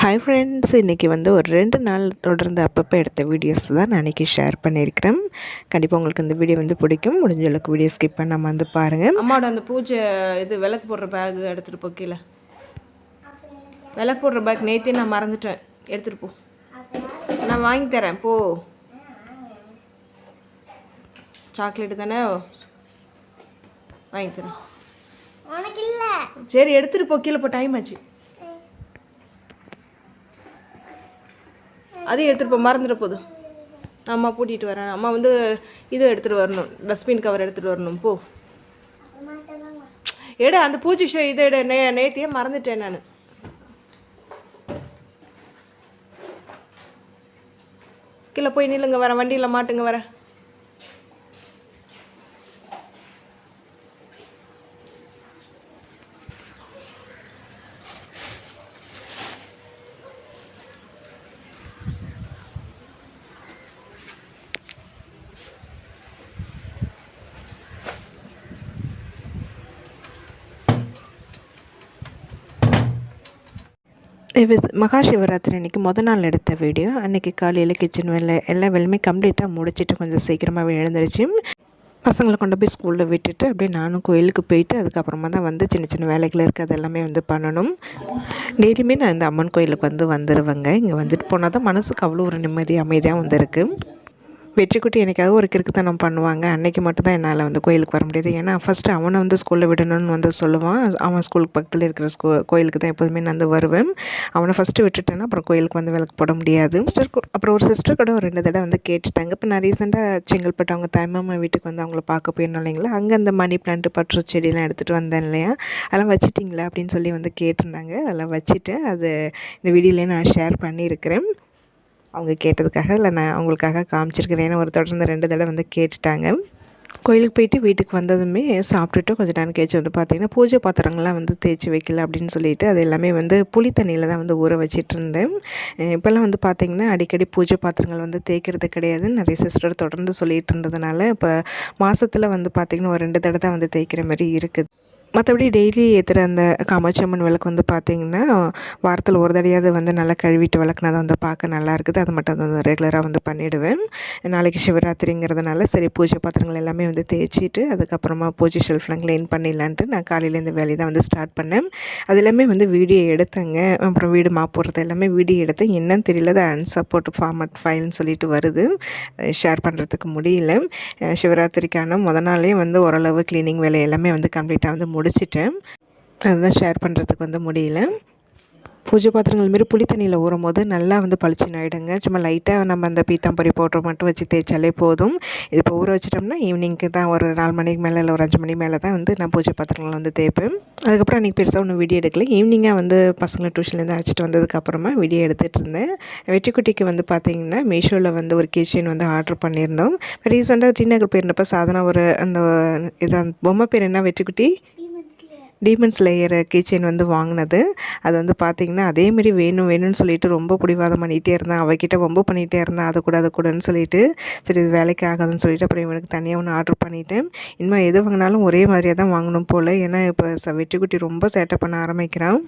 Hi friends, இன்றைக்கி வந்து ஒரு 2 நாள் தொடர்ந்து அப்பப்போ எடுத்த வீடியோஸ் தான் நான் இன்றைக்கி ஷேர் பண்ணியிருக்கிறேன். கண்டிப்பாக உங்களுக்கு இந்த வீடியோ வந்து பிடிக்கும். முடிஞ்ச அளவுக்கு வீடியோ ஸ்கிப் பண்ணாமல் வந்து பாருங்கள். அம்மாவோட அந்த பூஜை இது விளக்கு போடுற பேக் எடுத்துகிட்டு போ. கீழே விளக்கு போடுற பேக் நேற்றே நான் மறந்துட்டேன், எடுத்துகிட்டு போ. நான் வாங்கி தரேன், போ. சாக்லேட்டு தானே, வாங்கி தரேன். சரி எடுத்துகிட்டு போ, கீழே போ, டைம் ஆச்சு. அதையும் எடுத்துகிட்டு போ, மறந்துட போதும். நான் அம்மா கூட்டிகிட்டு வரேன். அம்மா வந்து இதை எடுத்துகிட்டு வரணும், டஸ்ட்பின் கவர் எடுத்துகிட்டு வரணும். போ எடு, அந்த பூச்சி இதை எடு. நேத்தியே மறந்துட்டேன் நான். கீழே போய் நில்லுங்க, வரேன். வண்டியில் மாட்டுங்க, வரேன். இது மகா சிவராத்திரி அன்றைக்கி நாள் எடுத்த வீடியோ. அன்றைக்கி காலையில் கிச்சன் வேலை எல்லா வேலையுமே கம்ப்ளீட்டாக முடிச்சுட்டு கொஞ்சம் சீக்கிரமாகவே எழுந்திருச்சு பசங்களை கொண்டு போய் ஸ்கூலில் விட்டுட்டு அப்படியே நானும் கோயிலுக்கு போயிட்டு அதுக்கப்புறமா தான் வந்து சின்ன சின்ன வேலைகள் இருக்குது, அது எல்லாமே வந்து பண்ணணும். டெய்லியுமே நான் இந்த அம்மன் கோயிலுக்கு வந்துடுவேங்க. இங்கே வந்துட்டு போனால் தான் மனசுக்கு அவ்வளோ ஒரு நிம்மதி அமைதியாக வந்துருக்கு. வெற்றிக்குட்டி எனக்காக ஒரு கிறுக்குத்தனம் பண்ணுவாங்க. அன்றைக்கி மட்டும் தான் என்னால் வந்து கோயிலுக்கு வர முடியாது. ஏன்னா ஃபஸ்ட்டு அவனை வந்து ஸ்கூலில் விடணும்னு வந்து சொல்லுவான். அவன் ஸ்கூலுக்கு பக்கத்தில் இருக்கிற கோயிலுக்கு தான் எப்போதுமே நான் வந்து வருவேன். அவனை ஃபஸ்ட்டு விட்டுட்டேன்னா அப்புறம் கோயிலுக்கு வந்து விளக்கு போட முடியாது. அப்புறம் ஒரு சிஸ்டர் கூட ஒரு 2 தடவை வந்து கேட்டுட்டாங்க. இப்போ நான் ரீசெண்டாக செங்கல்பட்டு அவங்க தாய்மாமா வீட்டுக்கு வந்து அவங்கள பார்க்க போயிருந்தோம் இல்லைங்களா, அங்கே அந்த மணி பிளான்ட்டு பற்று செடியெலாம் எடுத்துகிட்டு வந்தேன் இல்லையா, அதெல்லாம் வச்சுட்டிங்களா அப்படின்னு சொல்லி வந்து கேட்டிருந்தாங்க. அதெல்லாம் வச்சுட்டு அது இந்த வீடியோலேயே நான் ஷேர் பண்ணியிருக்கிறேன். அவங்க கேட்டதுக்காக இல்லை, நான் அவங்களுக்காக காமிச்சிருக்கிறேன். ஏன்னா ஒரு தொடர்ந்து 2 தடவை வந்து கேட்டுட்டாங்க. கோயிலுக்கு போயிட்டு வீட்டுக்கு வந்ததுமே சாப்பிட்டுட்டு கொஞ்சம் நேரம் கழிச்சு வந்து பார்த்திங்கன்னா பூஜை பாத்திரங்கள்லாம் வந்து தேய்ச்சி வைக்கல அப்படின்னு சொல்லிட்டு அது எல்லாமே வந்து புளி தண்ணியில் தான் வந்து ஊற வச்சிட்டு இருந்தேன். இப்போல்லாம் வந்து பார்த்திங்கன்னா அடிக்கடி பூஜை பாத்திரங்கள் வந்து தேய்க்கிறது கிடையாது. நிறைய சிஸ்டர் தொடர்ந்து சொல்லிகிட்டு இருந்ததுனால இப்போ மாதத்தில் வந்து பார்த்திங்கன்னா ஒரு 2 தடவை தான் வந்து தேய்க்கிற மாதிரி இருக்குது. மற்றபடி டெய்லி ஏற்றுற அந்த காமாட்சி அம்மன் விளக்கு வந்து பார்த்திங்கன்னா வாரத்தில் ஒரு தடையாவது வந்து நல்லா கழுவிட்டு விளக்குனா தான் வந்து பார்க்க நல்லா இருக்குது. அது மட்டும் வந்து ரெகுலராக வந்து பண்ணிவிடுவேன். நாளைக்கு சிவராத்திரிங்கிறதுனால சரி பூஜை பாத்திரங்கள் எல்லாமே வந்து தேய்ச்சிட்டு அதுக்கப்புறமா பூஜை ஷெல்ஃப்லாம் க்ளீன் பண்ணிடலான்ட்டு நான் காலையில் இந்த வேலையை தான் வந்து ஸ்டார்ட் பண்ணேன். அது எல்லாமே வந்து வீடியோ எடுத்தேங்க. அப்புறம் வீடு போடுறது எல்லாமே வீடியோ எடுத்தேன். என்னன்னு தெரியல, அது அன்சப்போர்ட் ஃபார்மட் ஃபைல்னு சொல்லிட்டு வருது, ஷேர் பண்ணுறதுக்கு முடியல. சிவராத்திரிக்கான நாளே வந்து ஓரளவு க்ளீனிங் வேலை எல்லாமே வந்து கம்ப்ளீட்டாக வந்து முடிச்சிட்டேன். அதுதான் ஷேர் பண்ணுறதுக்கு வந்து முடியல. பூஜை பாத்திரங்கள் மாரி புளி தண்ணியில் ஊறும் போது நல்லா வந்து பளிச்சுன்னு ஆகிடுங்க. சும்மா லைட்டாக நம்ம அந்த பீத்தாம்பரி பவுடர் மட்டும் வச்சு தேய்ச்சாலே போதும். இது இப்போ ஊற வச்சிட்டோம்னா ஈவினிங்க்கு தான் ஒரு 4 மணிக்கு மேலே இல்லை ஒரு 5 மணி மேலே தான் வந்து நான் பூஜை பாத்திரங்கள் வந்து தேய்ப்பேன். அதுக்கப்புறம் அன்றைக்கி பெருசாக ஒன்றும் வீடியோ எடுக்கல. ஈவினிங்காக வந்து பசங்களை டியூஷன்லேருந்து அழைச்சிட்டு வந்ததுக்கப்புறமா வீடியோ எடுத்துகிட்டு இருந்தேன். வெற்றிக்குட்டிக்கு வந்து பார்த்திங்கன்னா மீஷோவில் வந்து ஒரு கீச்செயின் வந்து ஆர்டர் பண்ணியிருந்தோம். ரீசெண்டாக டிநகர் போயிருந்தப்போ சாதனா ஒரு அந்த இதான் பொம்மை பேர் என்ன வெற்றிக்குட்டி டீமன் ஸ்லேயர் கீச்செயின் வந்து வாங்கினது. அது வந்து பார்த்திங்கன்னா அதேமாரி வேணும்னு சொல்லிட்டு ரொம்ப பிடிவாதம் பண்ணிகிட்டே இருந்தேன். அவகிட்ட ரொம்ப பண்ணிகிட்டே இருந்தேன், அதை கூடன்னு சொல்லிட்டு சரி இது வேலைக்கு ஆகாதுன்னு சொல்லிட்டு அப்புறம் இவனுக்கு தனியாக ஒன்று ஆர்டர் பண்ணிவிட்டேன். இனிமேல் எது வாங்கினாலும் ஒரே மாதிரியாக தான் வாங்கணும் போல். ஏன்னா இப்போ வெற்றிக்குட்டி ரொம்ப சேட்டை பண்ண ஆரம்பிக்கிறான்.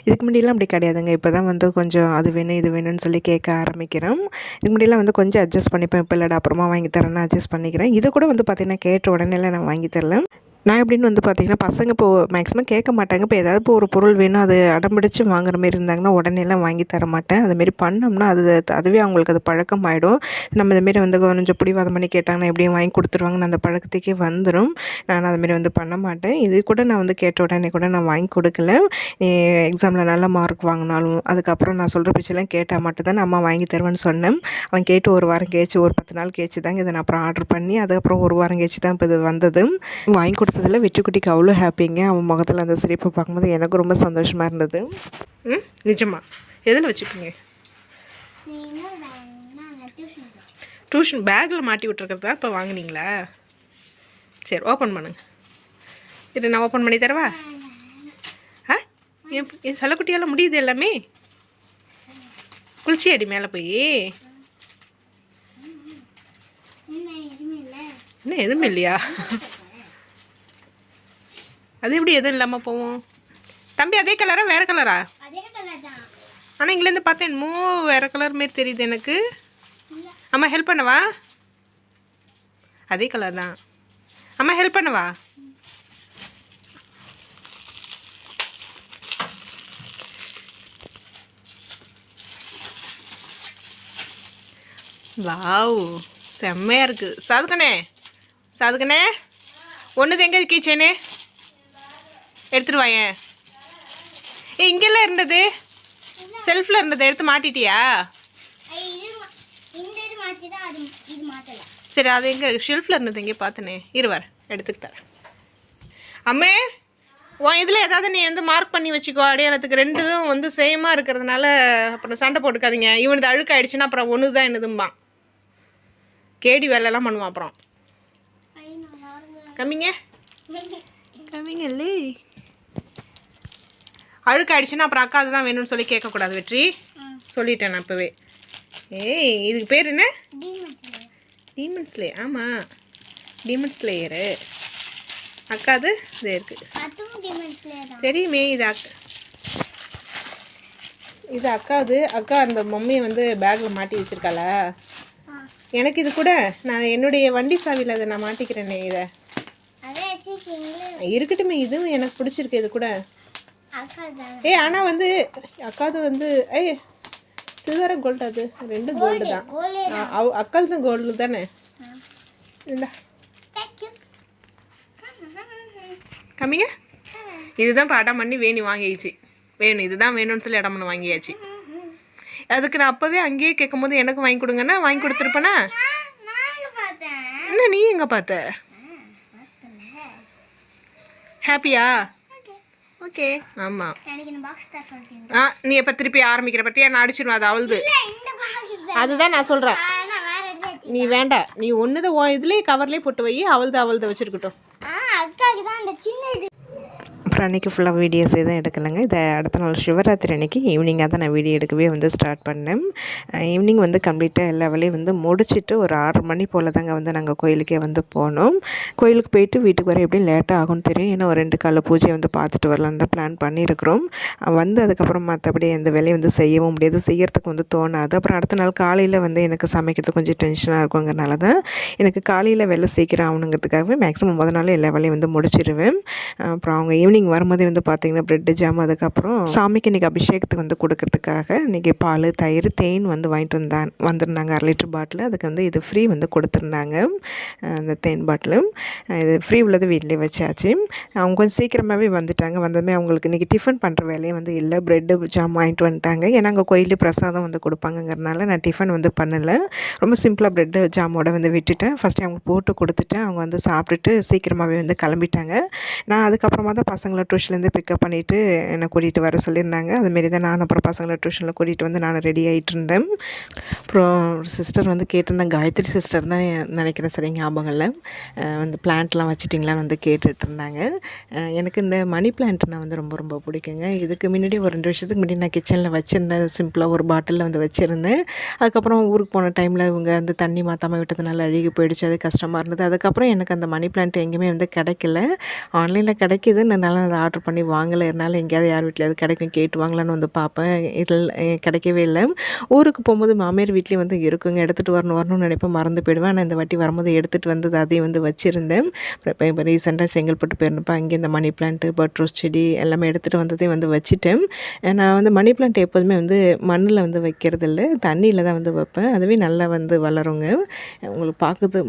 இதுக்கு முன்னாடிலாம் அப்படி கிடையாதுங்க. இப்போ தான் வந்து கொஞ்சம் அது வேணும் இது வேணும்னு சொல்லி கேட்க ஆரம்பிக்கிறேன். இதுக்கு முன்னாடிலாம் வந்து கொஞ்சம் அட்ஜஸ்ட் பண்ணிப்பேன். இப்போ இல்லைடா அப்புறமா வாங்கி தரேன்னு அட்ஜஸ்ட் பண்ணிக்கிறேன். இது கூட வந்து பார்த்திங்கன்னா கேட்ட உடனேலாம் நான் வாங்கி தரல. நான் எப்படின்னு வந்து பார்த்திங்கன்னா பசங்க இப்போது மேக்ஸிமம் கேட்க மாட்டாங்க. இப்போ ஏதாவது இப்போ ஒரு பொருள் வேணும் அது அடம்பிடிச்சு வாங்குற மாரி இருந்தாங்கன்னா உடனேலாம் வாங்கி தர மாட்டேன். அதுமாரி பண்ணோம்னா அதுவே அவங்களுக்கு அது பழக்கமாயிடும். நம்ம இதுமாரி வந்து கொஞ்சம் பிடிவாதம் பண்ணி கேட்டாங்கன்னா எப்படியும் வாங்கி கொடுத்துருவாங்கன்னு அந்த பழக்கத்துக்கே வந்துடும். நான் அதுமாரி வந்து பண்ண மாட்டேன். இது கூட நான் வந்து கேட்ட உடனே கூட நான் வாங்கி கொடுக்கல. எக்ஸாமில் நல்ல மார்க் வாங்கினாலும் அதுக்கப்புறம் நான் சொல்கிற பேச்செல்லாம் கேட்டால் மட்டும்தான் அம்மா வாங்கி தருவேன்னு சொன்னேன். அவன் கேட்டு ஒரு வாரம் கழிச்சு ஒரு 10 நாள் கழிச்சு தாங்க இதை நான் அப்புறம் ஆர்டர் பண்ணி அதுக்கப்புறம் ஒரு வாரம் கழிச்சு தான் இப்போ இது வந்தது. வாங்கி கொடுத்ததில் வெற்றிக்குட்டிக்கு அவ்வளோ ஹாப்பிங்க. அவன் முகத்தில் அந்த சிரிப்பை பார்க்கும்போது எனக்கு ரொம்ப சந்தோஷமாக இருந்தது. நிஜமா எதில் வச்சுப்பீங்க? டியூஷன் பேக்கில் மாட்டி விட்டுருக்கிறதா இப்போ வாங்கினீங்களா? சரி ஓப்பன் பண்ணுங்க. இது நான் ஓப்பன் பண்ணி தரவா? என் சலக்குட்டியால் முடியுது எல்லாமே. குளிச்சி அடி மேலே போய் என்ன எதுவுமே இல்லையா? அது எப்படி எதுவும் இல்லாமல் போவோம்? தம்பி அதே கலரா வேறு கலரா? ஆனால் இங்கேருந்து பார்த்தேன் என்னமோ வேறு கலர் மாரி தெரியுது எனக்கு. அம்மா ஹெல்ப் பண்ணவா? அதே கலர் தான். அம்மா ஹெல்ப் பண்ணவா? வாவ், செம்மையாக இருக்குது. சாதுக்கண்ணே ஒன்று எங்கே கீச்சேனே எடுத்துட்டு வாயேன். இங்கெல்லாம் இருந்தது, செல்ஃபில் இருந்தது, எடுத்து மாட்டிட்டியா? சரி, அது எங்கே ஷெல்ஃபில் இருந்தது எங்கே பார்த்தனே, இருவார் எடுத்துக்கிட்ட. அம்மே, உன் இதில் ஏதாவது நீ வந்து மார்க் பண்ணி வச்சுக்கோ அடையாளத்துக்கு. ரெண்டும் வந்து சேமாக இருக்கிறதுனால அப்புறம் சண்டை போட்டுக்காதீங்க. இவனது அழுக்காயிடுச்சுன்னா அப்புறம் ஒன்று தான் என்னதும்பான், கேடி வேலையெல்லாம் பண்ணுவான். அப்புறம் கம்மிங்க இல்லை, அழுக்காயிடுச்சுன்னா அப்புறம் அக்கா அதுதான் வேணும்னு சொல்லி கேட்கக்கூடாது. வெற்றி சொல்லிட்டேன் நான் இப்போவே. ஏய், இதுக்கு பேர் என்ன? Demon slayer. ஆமாம், டீமன் ஸ்லேயரு. அக்காது இது இருக்குது தெரியுமே. இது அக்காது. அக்கா அந்த மம்மியை வந்து பேக்கில் மாட்டி வச்சுருக்காளா? எனக்கு இது கூட நான் என்னுடைய வண்டி சாவியில் அதை நான் மாட்டிக்கிறேனே. இதை இருக்கட்டுமே, இதுவும் எனக்கு பிடிச்சிருக்கு. இது கூட ஆனால் வந்து அக்காது வந்து சில்வரை கோல்டு, அது ரெண்டும் கோல்டு தான். அக்காது கோல்டு தானே. இல்லை கம்மிங்க, இதுதான் இப்போ அடம் பண்ணி வேணி வாங்கிடுச்சு. வேணும், இதுதான் வேணும்னு சொல்லி இடம் பண்ணி வாங்கியாச்சு. அதுக்கு நான் அப்போவே அங்கேயே கேட்கும் போது எனக்கு வாங்கி கொடுங்கன்னா வாங்கி கொடுத்துருப்பேனா? என்ன நீ எங்கே பார்த்த? ஹாப்பியா? ஓகே. ஆமாம். நீ எப்போ திருப்பி ஆரம்பிக்கிற பற்றியா? நான் அடிச்சிடுவேன், அது அவளுது. அதுதான் நான் சொல்கிறேன். நீ வேண்டாம், நீ ஒன்று தான் இதுலேயே கவர்லேயே போட்டு வை. அவள்தான் வச்சுருக்கட்டும். அப்புறம் அன்றைக்கி ஃபுல்லாக வீடியோஸ் எதுவும் எடுக்கலைங்க. இதை அடுத்த நாள் சிவராத்திரி அன்றைக்கி ஈவினிங்காக தான் நான் வீடியோ எடுக்கவே வந்து ஸ்டார்ட் பண்ணேன். ஈவினிங் வந்து கம்ப்ளீட்டாக எல்லா வேலையும் வந்து முடிச்சுட்டு ஒரு 6 மணி போல் தாங்க வந்து நாங்கள் கோயிலுக்கே வந்து போனோம். கோயிலுக்கு போயிட்டு வீட்டுக்கு வர எப்படியும் லேட்டாக ஆகும்னு தெரியும். ஏன்னா ஒரு 2 கால பூஜையை வந்து பார்த்துட்டு வரலான்னு தான் பிளான் பண்ணியிருக்கிறோம். வந்து அதுக்கப்புறம் மற்றபடி எந்த வேலையும் வந்து செய்யவும் முடியாது, செய்யறதுக்கு வந்து தோணாது. அப்புறம் அடுத்த நாள் காலையில் வந்து எனக்கு சமைக்கிறது கொஞ்சம் டென்ஷனாக இருக்குங்கிறனால தான் எனக்கு காலையில் வேலை சீக்கிரம் ஆகணுங்கிறதுக்காகவே மேக்ஸிமம் முதல் நாள் எல்லா வேலையும் வந்து முடிச்சிடுவேன். அப்புறம் அவங்க ஈவினிங் வரும்போதே வந்து பார்த்திங்கன்னா ப்ரெட்டு ஜாம், அதுக்கப்புறம் சாமிக்கு இன்றைக்கி அபிஷேகத்துக்கு வந்து கொடுக்கறதுக்காக இன்றைக்கி பால், தயிர், தேன் வந்து வாங்கிட்டு வந்திருந்தாங்க 1/2 லிட்டர் பாட்டில். அதுக்கு வந்து இது ஃப்ரீ வந்து கொடுத்துருந்தாங்க. அந்த தேன் பாட்டில் இது ஃப்ரீ உள்ளது வீட்டிலே வச்சாச்சு. அவங்க கொஞ்சம் சீக்கிரமாகவே வந்துட்டாங்க. வந்ததுமே அவங்களுக்கு இன்றைக்கி டிஃபன் பண்ணுற வேலையே வந்து இல்லை, ப்ரெட்டு ஜாம் வாங்கிட்டு வந்துட்டாங்க. ஏன்னா அங்கே கோயிலே பிரசாதம் வந்து கொடுப்பாங்கங்கிறனால நான் டிஃபன் வந்து பண்ணலை. ரொம்ப சிம்பிளாக ப்ரெட்டு ஜாமோட வந்து விட்டுட்டேன். ஃபஸ்ட்டு அவங்க போட்டு கொடுத்துட்டேன். அவங்க வந்து சாப்பிட்டுட்டு சீக்கிரமாகவே வந்து கிளம்பிட்டாங்க. நான் அதுக்கப்புறமா தான் பசங்களை டியூஷன்லேருந்து பிக்கப் பண்ணிவிட்டு என்னை கூட்டிகிட்டு வர சொல்லியிருந்தாங்க. அதுமாரி தான் நான் அப்புறம் பசங்களை டியூஷனில் கூட்டிகிட்டு வந்து நான் ரெடி ஆகிட்டு இருந்தேன். அப்புறம் சிஸ்டர் வந்து கேட்டிருந்தேன், காயத்ரி சிஸ்டர் தான் நினைக்கிறேன், சரி ஞாபகம் இல்லை. வந்து பிளான்ட்லாம் வச்சுட்டிங்களான்னு வந்து கேட்டுட்டு இருந்தாங்க. எனக்கு இந்த மணி பிளான்ட்னா வந்து ரொம்ப ரொம்ப பிடிக்குங்க. இதுக்கு முன்னாடி ஒரு 2 வருஷத்துக்கு முன்னாடி நான் கிச்சனில் வச்சுருந்தேன், சிம்பிளாக ஒரு பாட்டிலில் வந்து வச்சுருந்தேன். அதுக்கப்புறம் ஊருக்கு போன டைமில் இவங்க வந்து தண்ணி மாற்றாமல் விட்டதுனால அழுகி போயிடுச்சு, அது கஷ்டமாக இருந்தது. அதுக்கப்புறம் எனக்கு அந்த மணி பிளான்ட் எங்கேயுமே வந்து கிடைக்கல. ஆன்லைனில் கிடைக்கிது, அதனால் அதை ஆர்டர் பண்ணி வாங்கலை. இருந்தாலும் எங்கேயாவது யார் வீட்டில் கிடைக்கும் கேட்டு வாங்கலான்னு வந்து பார்ப்பேன். இதில் கிடைக்கவே இல்லை. ஊருக்கு போகும்போது மாமியார் வீட்லேயும் வந்து இருக்குங்க, எடுத்துகிட்டு வரணும்னு நினைப்பேன், மறந்து போயிடுவேன். ஆனால் இந்த வாட்டி வரும்போது எடுத்துகிட்டு வந்தது அதையும் வந்து வச்சுருந்தேன். இப்போ ரீசெண்டாக செங்கல்பட்டு போயிருந்தப்போ அங்கே இந்த மணி பிளான்ட்டு, பட்ரோஸ் செடி எல்லாமே எடுத்துகிட்டு வந்ததையும் வந்து வச்சுட்டேன். நான் வந்து மணி பிளான்ட் எப்போதுமே வந்து மண்ணில் வந்து வைக்கிறது இல்லை, தண்ணியில் தான் வந்து வைப்பேன். அதுவே நல்லா வந்து வளருங்க. உங்களுக்கு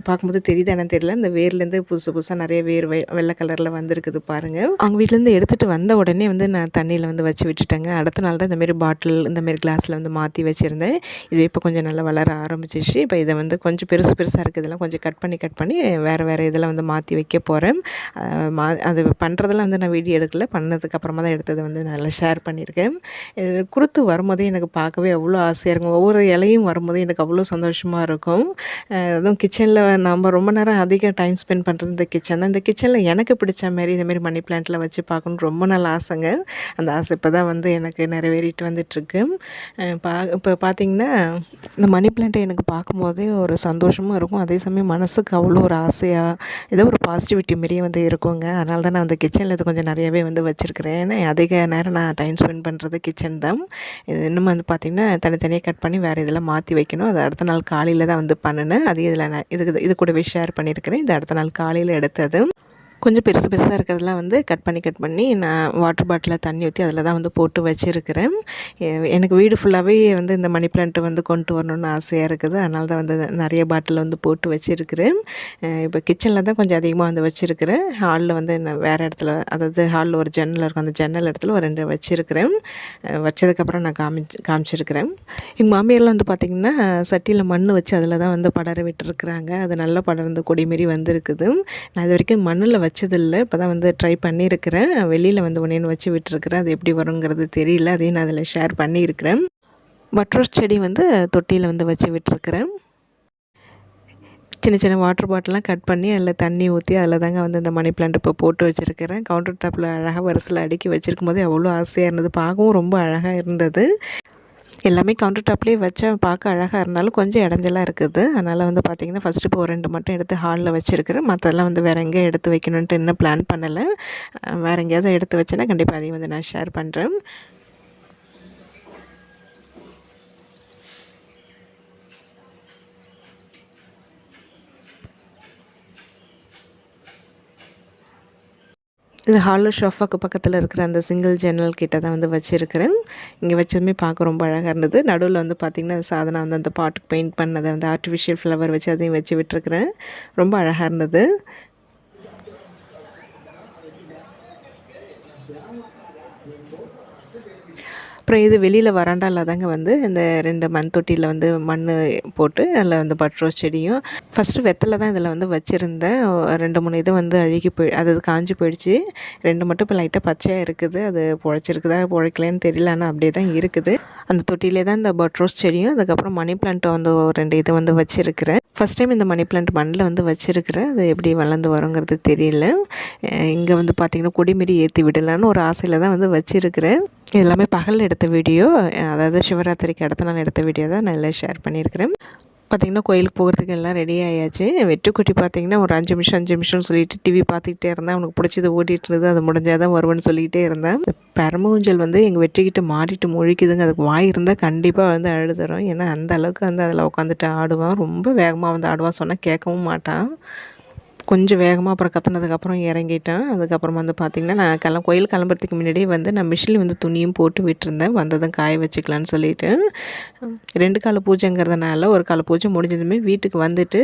பார்க்கும்போது தெரியுது என்னன்னு தெரியல, இந்த வேர்லேருந்து புதுசாக நிறைய வேர் வெள்ளை கலரில் வந்துருக்குது பாருங்கள். அவங்க வீட்டிலேருந்து எடுத்துகிட்டு வந்த உடனே வந்து நான் தண்ணியில் வந்து வச்சு விட்டுட்டேங்க. அடுத்த நாள் தான் இந்தமாரி பாட்டில், இந்தமாரி கிளாஸில் வந்து மாற்றி வச்சுருந்தேன். இது இப்போ கொஞ்சம் நல்லா வளர ஆரம்பிச்சிச்சு. இப்போ இதை வந்து கொஞ்சம் பெருசாக இருக்குது, இதெல்லாம் கொஞ்சம் கட் பண்ணி வேறு இதெல்லாம் வந்து மாற்றி வைக்க போகிறேன். அது பண்ணுறதெல்லாம் வந்து நான் வீடியோ எடுக்கலை, பண்ணதுக்கப்புறமா தான் எடுத்ததை வந்து நல்லா ஷேர் பண்ணியிருக்கேன். குருத்து வரும்போதே எனக்கு பார்க்கவே அவ்வளோ ஆசையாக இருக்கும். ஒவ்வொரு இலையும் வரும்போதே எனக்கு அவ்வளோ சந்தோஷமாக இருக்கும். அதுவும் கிச்சனில் நம்ம ரொம்ப நேரம் அதிகம் டைம் ஸ்பெண்ட் பண்ணுறது இந்த கிச்சன் தான். இந்த கிச்சனில் எனக்கு பிடிச்ச மாதிரி இந்தமாரி மணி பிளான்ட்டில் வச்சு பார்க்கணுன்னு ரொம்ப நாள் ஆசைங்க. அந்த ஆசை இப்போ தான் வந்து எனக்கு நிறைவேறிட்டு வந்துட்டுருக்கு. இப்போ பார்த்திங்கன்னா இந்த மணி பிளான்ட்டை எனக்கு பார்க்கும்போதே ஒரு சந்தோஷமும் இருக்கும், அதே சமயம் மனசுக்கு அவ்வளோ ஒரு ஆசையாக ஏதோ ஒரு பாசிட்டிவிட்டி மாரியே வந்து இருக்குங்க. அதனால தான் நான் அந்த கிச்சனில் இது கொஞ்சம் நிறையவே வந்து வச்சுருக்கிறேன். ஏன்னா அதிக நேரம் நான் டைம் ஸ்பெண்ட் பண்ணுறது கிச்சன் தான். இது இன்னும் வந்து பார்த்திங்கன்னா தனித்தனியாக கட் பண்ணி வேறு இதில் மாற்றி வைக்கணும். அது அடுத்த நாள் காலையில் தான் வந்து பண்ணினேன். அது இதில் நான் இது கூடவே ஷேர் பண்ணியிருக்கிறேன். இது அடுத்த நாள் காலையில் எடுத்தது. கொஞ்சம் பெருசு பெருசாக இருக்கிறதெல்லாம் வந்து கட் பண்ணி நான் வாட்டர் பாட்டிலில் தண்ணி ஊற்றி அதில் தான் வந்து போட்டு வச்சுருக்கிறேன். எனக்கு வீடு ஃபுல்லாகவே வந்து இந்த மணி பிளான்ட்டு வந்து கொண்டு வரணும்னு ஆசையாக இருக்குது. அதனால தான் வந்து நிறைய பாட்டில் வந்து போட்டு வச்சுருக்கிறேன். இப்போ கிச்சனில் தான் கொஞ்சம் அதிகமாக வந்து வச்சுருக்கிறேன். ஹாலில் வந்து நான் வேறு இடத்துல, அதாவது ஹாலில் ஒரு ஜன்னல் இருக்கும், அந்த ஜன்னல் இடத்துல ஒரு 2 வச்சுருக்கிறேன். வச்சதுக்கப்புறம் நான் காமிச்சிருக்கிறேன். எங்கள் மாமியாரெலாம் வந்து பார்த்திங்கன்னா சட்டியில் மண் வச்சு அதில் தான் வந்து படர விட்டுருக்குறாங்க. அது நல்லா படர்ந்து கொடி மாரி வந்திருக்குது. நான் இது வரைக்கும் மண்ணில் வச்சதில்லை, இப்போ தான் வந்து ட்ரை பண்ணியிருக்கிறேன். வெளியில் வந்து ஒன்று வச்சு விட்டுருக்குறேன். அது எப்படி வருங்கிறது தெரியல, அதையும் நான் அதில் ஷேர் பண்ணியிருக்கிறேன். பட்ரோஸ் செடி வந்து தொட்டியில் வந்து வச்சு விட்டுருக்குறேன். சின்ன சின்ன வாட்டர் பாட்டிலாம் கட் பண்ணி அதில் தண்ணி ஊற்றி அதில் தாங்க வந்து இந்த மணி பிளான்ட் இப்போ போட்டு வச்சுருக்கிறேன். கவுண்டர் டாப்பில் அழகாக வரிசையில் அடுக்கி வச்சுருக்கும் போது அவ்வளோ ஆசையாக இருந்தது, பார்க்கவும் ரொம்ப அழகாக இருந்தது. எல்லாமே கவுண்டர் டாப்லேயே வச்சா பார்க்க அழகாக இருந்தாலும் கொஞ்சம் இடைஞ்சலாக இருக்குது. அதனால் வந்து பார்த்திங்கன்னா ஃபஸ்ட்டு இப்போ 2 மட்டும் எடுத்து ஹாலில் வச்சுருக்கிறேன். மற்றதெல்லாம் வந்து வேறு எங்கேயும் எடுத்து வைக்கணுன்ட்டு இன்னும் பிளான் பண்ணலை. வேறு எங்கேயாவது எடுத்து வச்சேன்னா கண்டிப்பாக அதையும் வந்து நான் ஷேர் பண்ணுறேன். இது ஹாலில் ஷோஃபாக்கு பக்கத்தில் இருக்கிற அந்த சிங்கிள் ஜன்னல் கிட்ட தான் வந்து வச்சுருக்கிறேன். இங்கே வச்சதுமே பார்க்க ரொம்ப அழகாக இருந்தது. நடுவில் வந்து பார்த்திங்கன்னா சாதனா வந்து அந்த பாட்டுக்கு பெயிண்ட் பண்ணதை வந்து ஆர்டிஃபிஷியல் ஃப்ளவர் வச்சு அதையும் வச்சு விட்டுருக்குறேன். ரொம்ப அழகாக இருந்தது. அப்புறம் இது வெளியில் வராண்டாவில் தாங்க வந்து இந்த 2 மண் தொட்டியில் வந்து மண் போட்டு அதில் வந்து பட்ரோஸ் செடியும் ஃபஸ்ட்டு வெத்தலை தான் இதில் வந்து வச்சுருந்தேன். 2, 3 இது வந்து அழுகி அது காஞ்சி போயிடுச்சு. 2 மட்டும் இப்போ லைட்டாக பச்சையாக இருக்குது. அது பொழைச்சிருக்குதா பொழைக்கலன்னு தெரியல, ஆனால் அப்படியே தான் இருக்குது. அந்த தொட்டிலே தான் இந்த பட்ரோஸ் செடியும் அதுக்கப்புறம் மணி பிளான்ட்டை வந்து 2 இது வந்து வச்சுருக்கிறேன். ஃபஸ்ட் டைம் இந்த மணி பிளான்ட் மண்ணில் வந்து வச்சுருக்கிறேன். அது எப்படி வளர்ந்து வருங்கிறது தெரியல. இங்கே வந்து பார்த்திங்கன்னா கொடிமாரி ஏற்றி விடலான்னு ஒரு ஆசையில் தான் வந்து வச்சுருக்கிறேன். இது எல்லாமே பகலில் எடுத்த வீடியோ, அதாவது சிவராத்திரிக்கு அடுத்த நாள் எடுத்த வீடியோ தான் நான் எல்லாம் ஷேர் பண்ணியிருக்கிறேன். பார்த்திங்கன்னா கோயிலுக்கு போகிறதுக்கு எல்லாம் ரெடி ஆயாச்சு. வெட்டுக்குட்டி பார்த்திங்கன்னா ஒரு 5 நிமிஷம்னு சொல்லிட்டு டிவி பார்த்துக்கிட்டே இருந்தேன். அவனுக்கு பிடிச்சது ஓடிட்டு இருந்தது, அது முடிஞ்சால் தான் வருவேன்னு சொல்லிக்கிட்டே இருந்தேன். பரம ஊஞ்சல் வந்து எங்கள் வெற்றிக்கிட்டு மாடிட்டு முழிக்குதுங்க. அதுக்கு வாய் இருந்தால் கண்டிப்பாக வந்து அழுதுறோம். ஏன்னா அந்த அளவுக்கு வந்து அதில் உட்காந்துட்டு ஆடுவான். ரொம்ப வேகமாக வந்து ஆடுவான், சொன்னால் கேட்கவும் மாட்டான். கொஞ்சம் வேகமாக அப்புறம் கற்றுனதுக்கப்புறம் இறங்கிட்டேன். அதுக்கப்புறம் வந்து பார்த்திங்கன்னா நான் கோயில் கிளம்புறதுக்கு முன்னாடியே வந்து நான் மிஷினில் வந்து துணியும் போட்டு விட்டுருந்தேன், வந்ததும் காய வச்சுக்கலான்னு சொல்லிவிட்டு. 2 கால பூஜைங்கிறதுனால ஒரு கால பூஜை முடிஞ்சதுமே வீட்டுக்கு வந்துட்டு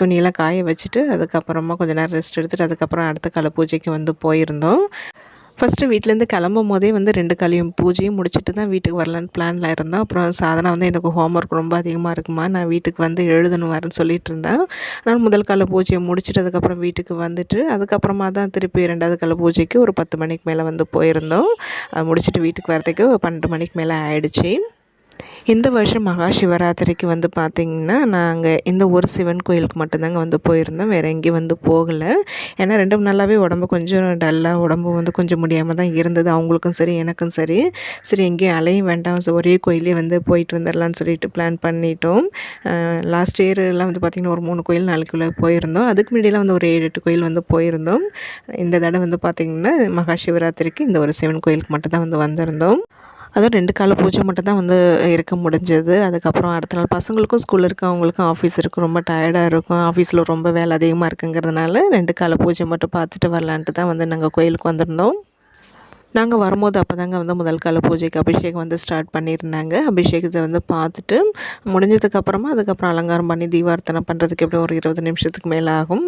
துணியெல்லாம் காய வச்சுட்டு அதுக்கப்புறமா கொஞ்சம் நேரம் ரெஸ்ட் எடுத்துகிட்டு அதுக்கப்புறம் அடுத்த கால பூஜைக்கு வந்து போயிருந்தோம். ஃபஸ்ட்டு வீட்டிலேருந்து கிளம்பும் போதே வந்து 2 காலையும் பூஜையும் முடிச்சுட்டு தான் வீட்டுக்கு வரலான்னு பிளானில் இருந்தோம். அப்புறம் சாதனா வந்து எனக்கு ஹோம்ஒர்க் ரொம்ப அதிகமாக இருக்குமா, நான் வீட்டுக்கு வந்து எழுதணும் வரேன்னு சொல்லிட்டு இருந்தேன். ஆனால் முதல் கால பூஜையை முடிச்சுட்டு அதுக்கப்புறம் வீட்டுக்கு வந்துட்டு அதுக்கப்புறமா தான் திருப்பி 2வது கால பூஜைக்கு ஒரு 10 மணிக்கு மேலே வந்து போயிருந்தோம். அது முடிச்சுட்டு வீட்டுக்கு வரதுக்கு 12 மணிக்கு மேலே ஆயிடுச்சு. இந்த வருஷம் மகா சிவராத்திரிக்கு வந்து பார்த்திங்கன்னா நாங்கள் இந்த ஒரு சிவன் கோயிலுக்கு மட்டும்தாங்க வந்து போயிருந்தோம், வேறு எங்கேயும் வந்து போகலை. ஏன்னா 2 நாளாகவே உடம்பு கொஞ்சம் டல்லாக, உடம்பு வந்து கொஞ்சம் முடியாமல் தான் இருந்தது, அவங்களுக்கும் சரி எனக்கும் சரி. சரி எங்கேயும் அலையும் வேண்டாம், ஒரே கோயிலே வந்து போயிட்டு வந்துடலான்னு சொல்லிட்டு பிளான் பண்ணிட்டோம். லாஸ்ட் இயர்லாம் வந்து பார்த்திங்கன்னா ஒரு 3 கோயில் 4 கோயில் போயிருந்தோம். அதுக்கு முன்னாடியெல்லாம் வந்து ஒரு 7-8 கோயில் வந்து போயிருந்தோம். இந்த தடவை வந்து பார்த்திங்கன்னா மகா சிவராத்திரிக்கு இந்த ஒரு சிவன் கோயிலுக்கு மட்டும் தான் வந்து வந்திருந்தோம். அதுவும் 2 கால பூஜை மட்டும் தான் வந்து இருக்க முடிஞ்சது. அதுக்கப்புறம் அடுத்த நாள் பசங்களுக்கும் ஸ்கூல் இருக்குது, அவங்களுக்கும் ஆஃபீஸ் இருக்குது, ரொம்ப டயர்டாக இருக்கும், ஆஃபீஸில் ரொம்ப வேலை அதிகமாக இருக்குங்கிறதுனால 2 கால பூஜை மட்டும் பார்த்துட்டு வரலான்ட்டு தான் வந்து நாங்கள் கோயிலுக்கு வந்திருந்தோம். நாங்கள் வரும்போது அப்போ தாங்க வந்து முதல் கால பூஜைக்கு அபிஷேகம் வந்து ஸ்டார்ட் பண்ணியிருந்தாங்க. அபிஷேகத்தை வந்து பார்த்துட்டு முடிஞ்சதுக்கப்புறமா அதுக்கப்புறம் அலங்காரம் பண்ணி தீபார்த்தனை பண்ணுறதுக்கு எப்படியும் ஒரு 20 நிமிஷத்துக்கு மேலே ஆகும்.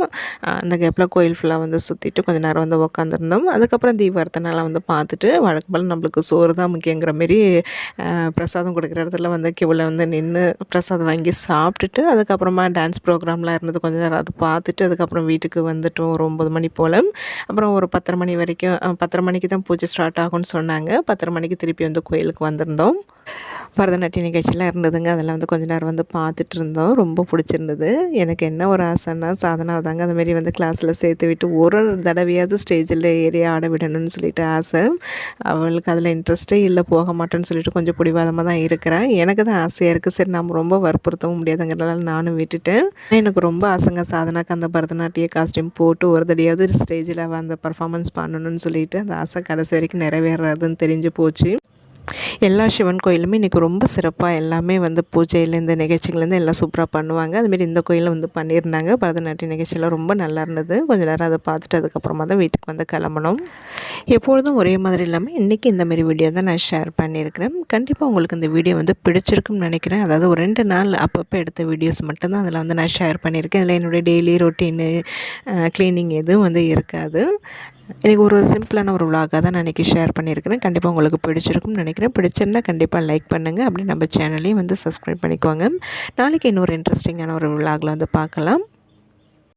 அந்த கேப்பில் கோயில் ஃபுல்லாக வந்து சுற்றிட்டு கொஞ்சம் நேரம் வந்து உட்காந்துருந்தோம். அதுக்கப்புறம் தீபார்த்தனைலாம் வந்து பார்த்துட்டு வழக்கம் போல் நம்மளுக்கு சோறு தான் முக்கியங்கிற மாரி பிரசாதம் கொடுக்குற இடத்துல வந்து கியூவில் வந்து நின்று பிரசாதம் வாங்கி சாப்பிட்டுட்டு அதுக்கப்புறமா டான்ஸ் ப்ரோக்ராம்லாம் இருந்தது, கொஞ்சம் நேரம் அது பார்த்துட்டு அதுக்கப்புறம் வீட்டுக்கு வந்துட்டோம் ஒரு 9 மணி போல். அப்புறம் ஒரு 10:30 மணி வரைக்கும் 10:30 மணிக்கு தான் பூஜை ஸ்டார்ட் ஆகும்னு சொன்னாங்க. 10:30 மணிக்கு திருப்பி வந்து கோயிலுக்கு வந்திருந்தோம். பரதநாட்டிய நிகழ்ச்சியெலாம் இருந்ததுங்க. அதெல்லாம் வந்து கொஞ்ச நேரம் வந்து பார்த்துட்டு இருந்தோம். ரொம்ப பிடிச்சிருந்தது. எனக்கு என்ன ஒரு ஆசைன்னா, சாதனாவை தாங்க அதுமாரி வந்து கிளாஸில் சேர்த்து விட்டு ஒரு தடவையாவது ஸ்டேஜில் ஏறி ஆட விடணும்னு சொல்லிட்டு ஆசை. அவளுக்கு அதில் இன்ட்ரெஸ்ட்டே இல்லை, போக மாட்டேன்னு சொல்லிட்டு கொஞ்சம் பிடிவாதமாக தான் இருக்கிறா. எனக்கு தான் ஆசையாக இருக்குது. சரி நம்ம ரொம்ப வற்புறுத்தவும் முடியாதுங்கிறதுனால நானும் விட்டுட்டேன். எனக்கு ரொம்ப ஆசைங்க சாதனாக்கு அந்த பரதநாட்டிய காஸ்டியூம் போட்டு ஒரு தடையாவது ஸ்டேஜில் அவள் அந்த பர்ஃபார்மன்ஸ் பண்ணணும்னு சொல்லிட்டு அந்த ஆசை கடைசி வரைக்கும் நிறைவேறாதுன்னு தெரிஞ்சு போச்சு. எல்லா சிவன் கோயிலுமே இன்றைக்கி ரொம்ப சிறப்பாக எல்லாமே வந்து பூஜையிலேருந்து நிகழ்ச்சிகள்லேருந்து எல்லாம் சூப்பராக பண்ணுவாங்க. அதுமாரி இந்த கோயிலில் வந்து பண்ணியிருந்தாங்க. பரதநாட்டிய நிகழ்ச்சியெல்லாம் ரொம்ப நல்லா இருந்தது. கொஞ்ச நேரம் அதை பார்த்துட்டு அதுக்கப்புறமா தான் வீட்டுக்கு வந்து கிளம்பணும். எப்பொழுதும் ஒரே மாதிரி இல்லாமல் இன்றைக்கி இந்தமாரி வீடியோ தான் நான் ஷேர் பண்ணியிருக்கிறேன். கண்டிப்பாக உங்களுக்கு இந்த வீடியோ வந்து பிடிச்சிருக்குன்னு நினைக்கிறேன். அதாவது ஒரு 2 நாள் அப்பப்போ எடுத்த வீடியோஸ் மட்டும்தான் அதில் வந்து நான் ஷேர் பண்ணியிருக்கேன். இதில் என்னுடைய டெய்லி ரொட்டீனு க்ளீனிங் எதுவும் வந்து இருக்காது. எனக்கு ஒரு சிம்பிளான ஒரு விலாகாக தான் நான் இன்றைக்கி ஷேர் பண்ணியிருக்கிறேன். கண்டிப்பாக உங்களுக்கு பிடிச்சிருக்கும்னு நினைக்கிறேன். பிடிச்சிருந்தா கண்டிப்பாக லைக் பண்ணுங்கள். அப்படி நம்ம சேனலையும் வந்து சப்ஸ்கிரைப் பண்ணிக்கோங்க. நாளைக்கு இன்னொரு இன்ட்ரெஸ்டிங்கான ஒரு விலாகில் வந்து பார்க்கலாம்.